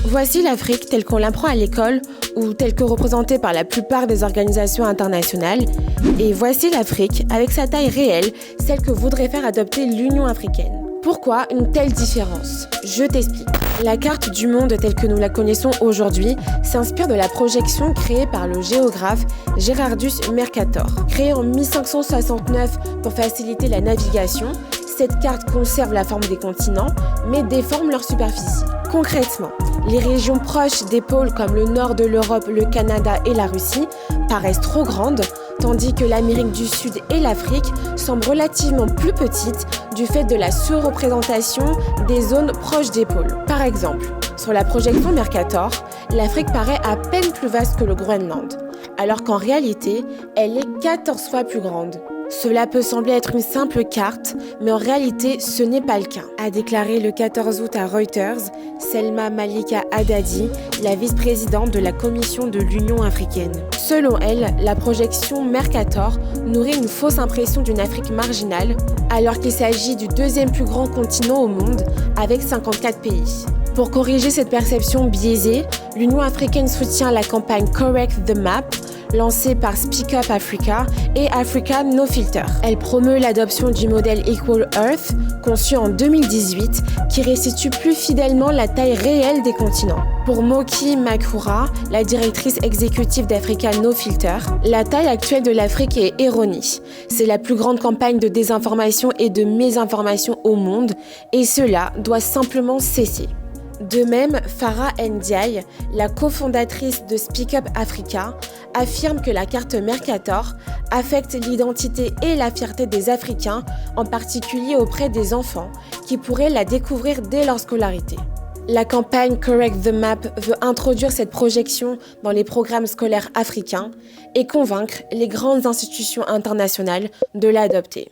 Voici l'Afrique telle qu'on l'apprend à l'école ou telle que représentée par la plupart des organisations internationales. Et voici l'Afrique avec sa taille réelle, celle que voudrait faire adopter l'Union africaine. Pourquoi une telle différence? Je t'explique. La carte du monde telle que nous la connaissons aujourd'hui s'inspire de la projection créée par le géographe Gerardus Mercator. Créée en 1569 pour faciliter la navigation, cette carte conserve la forme des continents, mais déforme leur superficie. Concrètement, les régions proches des pôles comme le nord de l'Europe, le Canada et la Russie paraissent trop grandes, tandis que l'Amérique du Sud et l'Afrique semblent relativement plus petites du fait de la sous-représentation des zones proches des pôles. Par exemple, sur la projection Mercator, l'Afrique paraît à peine plus vaste que le Groenland, alors qu'en réalité, elle est 14 fois plus grande. Cela peut sembler être une simple carte, mais en réalité, ce n'est pas le cas, a déclaré le 14 août à Reuters Selma Malika Haddadi, la vice-présidente de la Commission de l'Union africaine. Selon elle, la projection Mercator nourrit une fausse impression d'une Afrique marginale, alors qu'il s'agit du deuxième plus grand continent au monde, avec 54 pays. Pour corriger cette perception biaisée, l'Union africaine soutient la campagne Correct the Map, lancée par Speak Up Africa et Africa No Filter. Elle promeut l'adoption du modèle Equal Earth, conçu en 2018, qui restitue plus fidèlement la taille réelle des continents. Pour Moki Makura, la directrice exécutive d'Africa No Filter, la taille actuelle de l'Afrique est erronée. C'est la plus grande campagne de désinformation et de mésinformation au monde, et cela doit simplement cesser. De même, Farah Ndiaye, la cofondatrice de Speak Up Africa, affirme que la carte Mercator affecte l'identité et la fierté des Africains, en particulier auprès des enfants, qui pourraient la découvrir dès leur scolarité. La campagne Correct the Map veut introduire cette projection dans les programmes scolaires africains et convaincre les grandes institutions internationales de l'adopter.